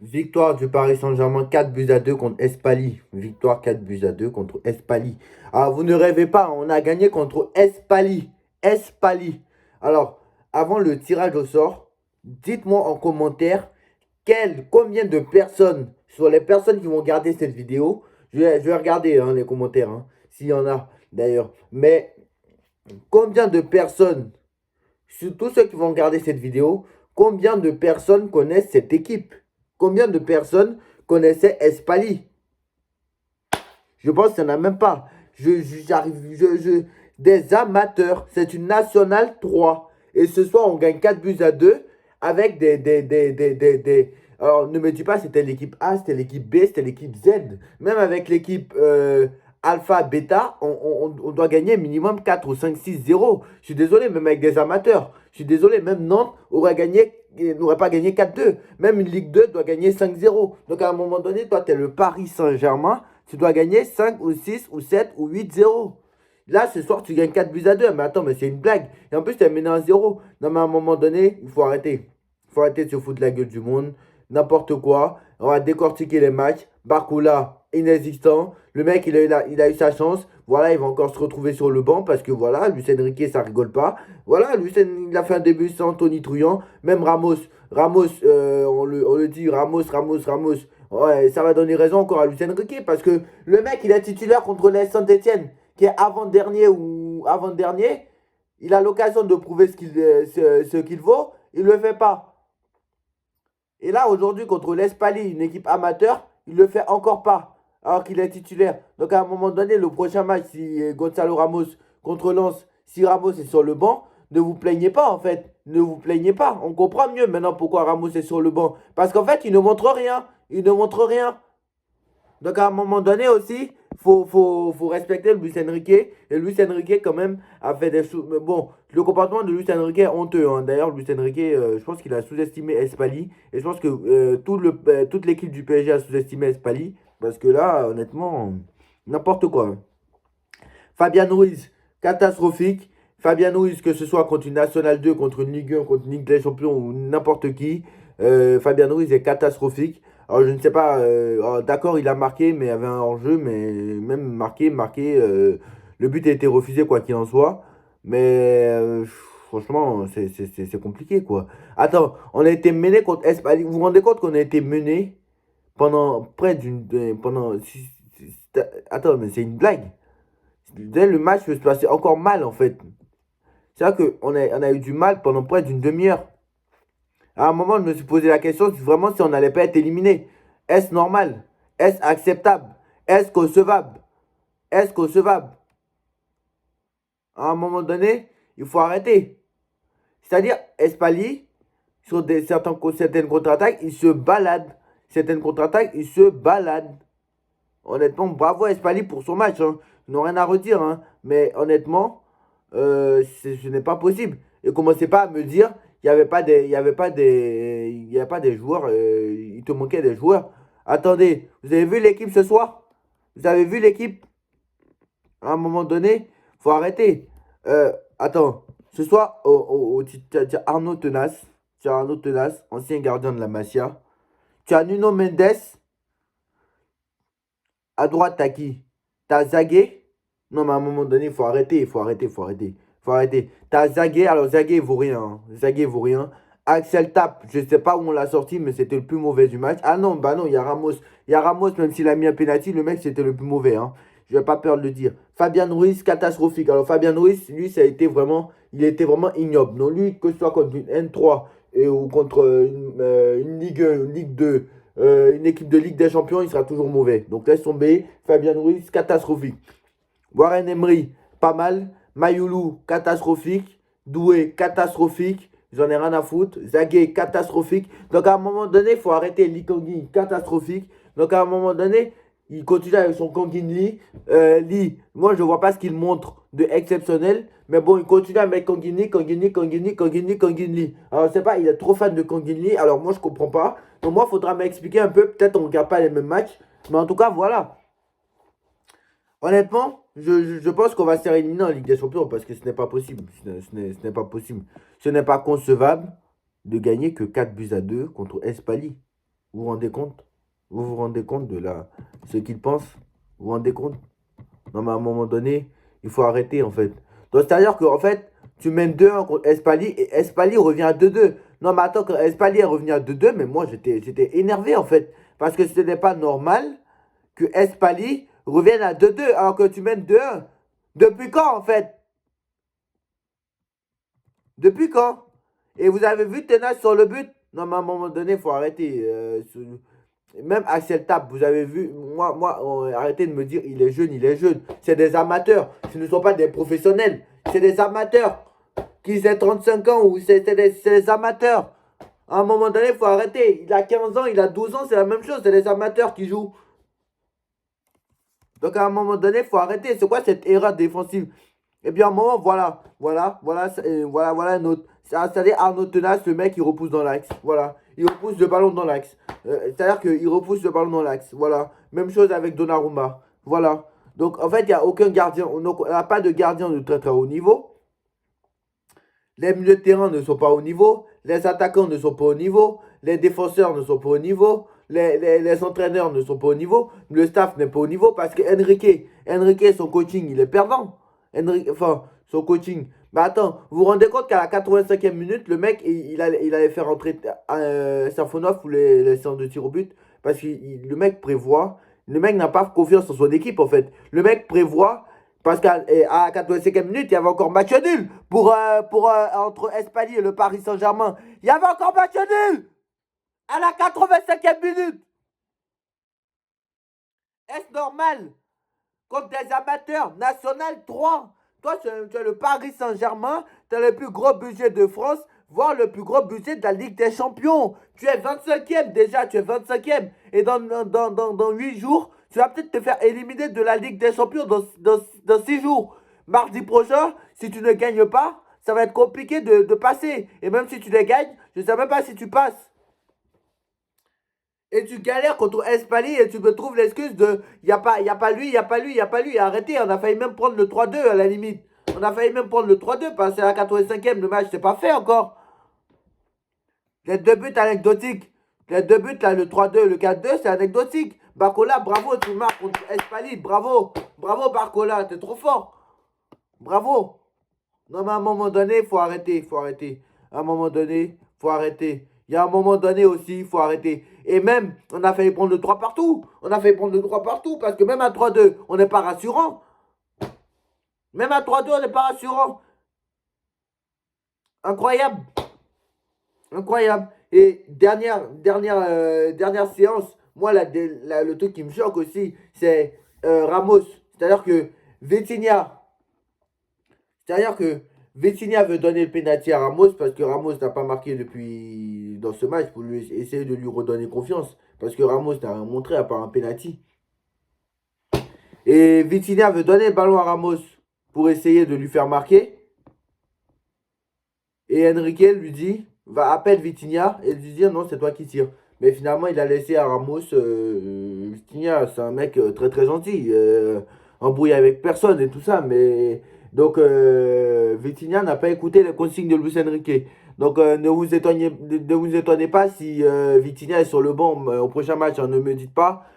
Victoire du Paris Saint-Germain 4 buts à 2 contre Espali. Victoire 4 buts à 2 contre Espali. Alors, vous ne rêvez pas, on a gagné contre Espali. Espali. Alors, avant le tirage au sort, dites-moi en commentaire combien de personnes, sur les personnes qui vont regarder cette vidéo, je vais regarder les commentaires, s'il y en a d'ailleurs, mais combien de personnes, sur tous ceux qui vont regarder cette vidéo, combien de personnes connaissent cette équipe? Combien de personnes connaissaient Espali? Je pense qu'il n'y en a même pas. Des amateurs. C'est une nationale 3. Et ce soir, on gagne 4 buts à 2 avec Alors, ne me dis pas c'était l'équipe A, c'était l'équipe B, c'était l'équipe Z. Même avec l'équipe Alpha, Beta, on doit gagner minimum 4 ou 5, 6-0. Je suis désolé, même avec des amateurs. Je suis désolé, même Nantes n'aurait pas gagné 4-2. Même une Ligue 2 doit gagner 5-0. Donc à un moment donné, toi, tu es le Paris Saint-Germain. Tu dois gagner 5 ou 6 ou 7 ou 8-0. Là, ce soir, tu gagnes 4 buts à 2. Mais attends, mais c'est une blague. Et en plus, tu es mené à 0. Non, mais à un moment donné, il faut arrêter. Il faut arrêter de se foutre de la gueule du monde. N'importe quoi. On va décortiquer les matchs. Barcola, inexistant. Le mec, il a eu sa chance. Voilà, il va encore se retrouver sur le banc parce que voilà, Lucien Riquet, ça rigole pas. Voilà, Lucien, il a fait un début sans Tony Trouillant. Même Ramos. Ramos, on le dit, Ramos. Ouais, ça va donner raison encore à Lucien Riquet parce que le mec, il est titulaire contre l'AS Saint-Etienne, qui est avant-dernier ou avant-dernier. Il a l'occasion de prouver ce qu'il vaut. Il ne le fait pas. Et là, aujourd'hui, contre l'Espali, une équipe amateur, il ne le fait encore pas, alors qu'il est titulaire. Donc, à un moment donné, le prochain match, si Gonzalo Ramos contre Lens, si Ramos est sur le banc, ne vous plaignez pas, en fait. Ne vous plaignez pas. On comprend mieux maintenant pourquoi Ramos est sur le banc. Parce qu'en fait, il ne montre rien. Il ne montre rien. Donc, à un moment donné aussi, faut respecter Luis Enrique. Et Luis Enrique, quand même, a fait des choses. Bon, le comportement de Luis Enrique est honteux. D'ailleurs, Luis Enrique, je pense qu'il a sous-estimé Espali. Et je pense que toute l'équipe du PSG a sous-estimé Espali. Parce que là, honnêtement, n'importe quoi. Fabien Ruiz, catastrophique. Fabien Ruiz, que ce soit contre une Nationale 2, contre une Ligue 1, contre une Ligue des Champions ou n'importe qui, Fabien Ruiz est catastrophique. Alors je ne sais pas, d'accord, il a marqué, mais il y avait un hors-jeu, mais même marqué, le but a été refusé quoi qu'il en soit. Mais franchement, c'est compliqué quoi. Attends, on a été mené contre Espali. Vous vous rendez compte qu'on a été mené pendant près d'une. Attends, mais c'est une blague. Dès le match peut se passer encore mal en fait. C'est vrai qu'on a eu du mal pendant près d'une demi-heure. À un moment, je me suis posé la question si on n'allait pas être éliminé. Est-ce normal? Est-ce acceptable? Est-ce concevable? Est-ce concevable? À un moment donné, il faut arrêter. C'est-à-dire, Espali, sur certaines contre-attaques, il se balade. Certaines contre-attaques, il se balade. Honnêtement, bravo à Espali pour son match. Ils n'ont rien à redire. Mais honnêtement, ce n'est pas possible. Et commencez pas à me dire il y avait pas des joueurs. Il te manquait des joueurs. Attendez, vous avez vu l'équipe ce soir? Vous avez vu l'équipe? À un moment donné, faut arrêter. Attends, ce soir, tu as Arnaud Tenas. Tu as Arnaud Tenas, ancien gardien de la Masia. Tu as Nuno Mendes. À droite, t'as qui? T'as Zagué. Non, mais à un moment donné, il faut arrêter, il faut arrêter, il faut arrêter. Faut arrêter. T'as Zagué, alors Zagué, il vaut rien. Zagué, il vaut rien. Axel Tape, je ne sais pas où on l'a sorti, mais c'était le plus mauvais du match. Ah non, bah non, il y a Ramos. Il y a Ramos, même s'il a mis un penalty, le mec, c'était le plus mauvais. Je n'ai pas peur de le dire. Fabien Ruiz, catastrophique. Alors, Fabien Ruiz, lui, il était vraiment ignoble. Non, lui, que ce soit contre une N3 ou contre une Ligue 1, une Ligue 2, une équipe de Ligue des Champions, il sera toujours mauvais. Donc, laisse tomber. Fabien Ruiz, catastrophique. Warren Emery, pas mal. Mayoulou, catastrophique. Doué, catastrophique. J'en ai rien à foutre. Zagué, catastrophique. Donc à un moment donné, il faut arrêter Lee Kangin, catastrophique. Donc à un moment donné, il continue avec son Kangin Lee. Lee, moi je ne vois pas ce qu'il montre de exceptionnel. Mais bon, il continue à mettre Kangin Lee, Kangin Lee, Kangin Lee, Kangin Lee, Kangin Lee. Alors je sais pas, il est trop fan de Kangin Lee. Alors moi je comprends pas. Donc moi, il faudra m'expliquer un peu. Peut-être on ne regarde pas les mêmes matchs. Mais en tout cas, voilà. Honnêtement, je pense qu'on va se faire éliminer en Ligue des Champions parce que ce n'est pas possible. Ce n'est pas possible. Ce n'est pas concevable de gagner que 4 buts à 2 contre Espali. Vous vous rendez compte? Vous vous rendez compte de ce qu'il pense? Vous vous rendez compte? Non, mais à un moment donné, il faut arrêter, en fait. Donc, c'est-à-dire qu'en fait, tu mènes 2-1 contre Espali et Espali revient à 2-2. Non, mais attends, quand Espali est revenu à 2-2, mais moi, j'étais énervé, en fait. Parce que ce n'est pas normal que Espali revienne à 2-2 alors que tu mènes 2-1. Depuis quand, en fait? Depuis quand? Et vous avez vu Tenas sur le but? Non, mais à un moment donné, il faut arrêter. Même Axel Tap, vous avez vu, arrêtez de me dire, il est jeune, il est jeune. C'est des amateurs. Ce ne sont pas des professionnels. C'est des amateurs. Qu'ils aient 35 ans ou c'est des amateurs. À un moment donné, il faut arrêter. Il a 15 ans, il a 12 ans, c'est la même chose. C'est des amateurs qui jouent. Donc à un moment donné, il faut arrêter. C'est quoi cette erreur défensive? Et puis à un moment, voilà un autre. C'est-à-dire Arnaud Tenas, le mec, il repousse dans l'axe. Voilà. Il repousse le ballon dans l'axe. C'est-à-dire qu'il repousse le ballon dans l'axe. Voilà. Même chose avec Donnarumma. Voilà. Donc en fait, il n'y a aucun gardien. On n'a pas de gardien de très très haut niveau. Les milieux de terrain ne sont pas au niveau. Les attaquants ne sont pas au niveau. Les défenseurs ne sont pas au niveau. Les entraîneurs ne sont pas au niveau. Le staff n'est pas au niveau parce que Enrique, son coaching, il est perdant. Son coaching. Mais attends, vous vous rendez compte qu'à la 85e minute, le mec, il allait faire entrer Safonov ou les séances de tir au but. Parce que le mec prévoit. Le mec n'a pas confiance en son équipe, en fait. Le mec prévoit. Parce qu'à la 85e minute, il y avait encore match nul entre Espali et le Paris Saint-Germain. Il y avait encore match nul à la 85e minute. Est-ce normal? Contre des amateurs, National 3. Toi, tu es le Paris Saint-Germain, tu as le plus gros budget de France, voire le plus gros budget de la Ligue des Champions. Tu es 25e déjà, tu es 25e. Et dans 8 jours, tu vas peut-être te faire éliminer de la Ligue des Champions dans 6 jours. Mardi prochain, si tu ne gagnes pas, ça va être compliqué de passer. Et même si tu les gagnes, je ne sais même pas si tu passes. Et tu galères contre Espali et tu me trouves l'excuse de y a pas lui, y a pas lui, y a pas lui. Arrêtez, on a failli même prendre le 3-2 à la limite. On a failli même prendre le 3-2 parce que à la 85e, le match c'est pas fait encore. Les deux buts anecdotiques. Les deux buts là, le 3-2, le 4-2, c'est anecdotique. Barcola, bravo, tu marques contre Espali, bravo. Bravo Barcola, t'es trop fort. Bravo. Non mais à un moment donné, il faut arrêter, il faut arrêter. À un moment donné, il faut arrêter. Il y a un moment donné aussi, il faut arrêter. Et même, on a failli prendre le 3 partout. On a failli prendre le 3 partout parce que même à 3-2, on n'est pas rassurant. Même à 3-2, on n'est pas rassurant. Incroyable. Incroyable. Et dernière séance, moi, le truc qui me choque aussi, c'est Ramos. C'est-à-dire que Vitinha, c'est-à-dire que Vitinha veut donner le pénalty à Ramos parce que Ramos n'a pas marqué depuis dans ce match pour lui essayer de lui redonner confiance. Parce que Ramos n'a rien montré à part un pénalty. Et Vitinha veut donner le ballon à Ramos pour essayer de lui faire marquer. Et Enrique lui dit, appelle Vitinha et lui dit non, c'est toi qui tires. Mais finalement, il a laissé à Ramos. Vitinha, c'est un mec très très gentil. Embrouillé avec personne et tout ça. Mais donc, Vitinha n'a pas écouté les consignes de Luis Enrique. Donc, ne vous étonnez pas si Vitinha est sur le banc au prochain match. Hein. Ne me dites pas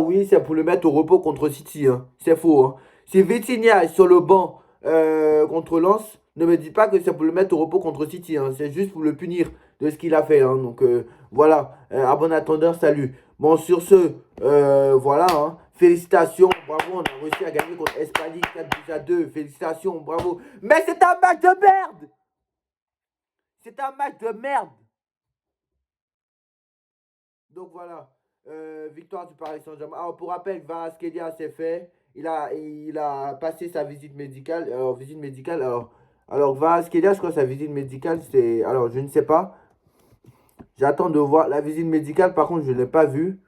oui, c'est pour le mettre au repos contre City. Hein. C'est faux. Hein. Si Vitinha est sur le banc contre Lens, ne me dites pas que c'est pour le mettre au repos contre City. Hein. C'est juste pour le punir de ce qu'il a fait. Hein. Donc voilà. À bon attendeur, salut. Bon, sur ce, voilà. Hein. Félicitations, bravo. On a réussi à gagner contre Espali 4-2. Félicitations, bravo. Mais c'est un match de merde. C'est un match de merde. Donc voilà. Victoire du Paris Saint-Germain. Alors, pour rappel, Kvaratskhelia s'est fait. Il a passé sa visite médicale. Alors Kvaratskhelia, je crois que sa visite médicale, c'est. Alors, je ne sais pas. J'attends de voir la visite médicale. Par contre, je ne l'ai pas vue.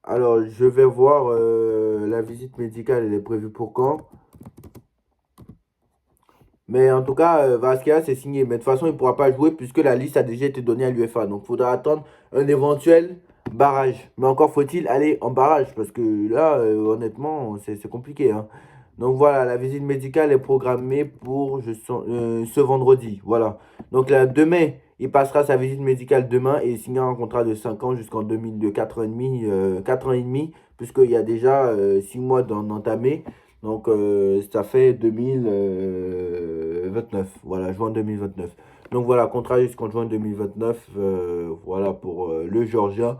Alors, je vais voir la visite médicale. Elle est prévue pour quand? Mais en tout cas, Kvaratskhelia, c'est signé. Mais de toute façon, il ne pourra pas jouer puisque la liste a déjà été donnée à l'UEFA. Donc, il faudra attendre un éventuel barrage. Mais encore faut-il aller en barrage parce que là, honnêtement, c'est compliqué. Hein. Donc voilà, la visite médicale est programmée pour ce vendredi. Voilà. Donc là, demain, Il passera sa visite médicale demain et il signera un contrat de 5 ans jusqu'en 2002, 4 ans et demi, 4 ans et demi, puisqu'il y a déjà 6 mois d'entamé. Donc, ça fait 2029. Voilà, juin 2029. Donc, voilà, contrat jusqu'en juin 2029. Voilà pour le Georgien.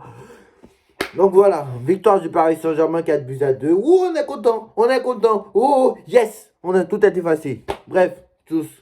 Donc, voilà, victoire du Paris Saint-Germain, 4 buts à 2. Ouh, on est content, on est content. Oh, yes, on a tout été effacé. Bref, tous.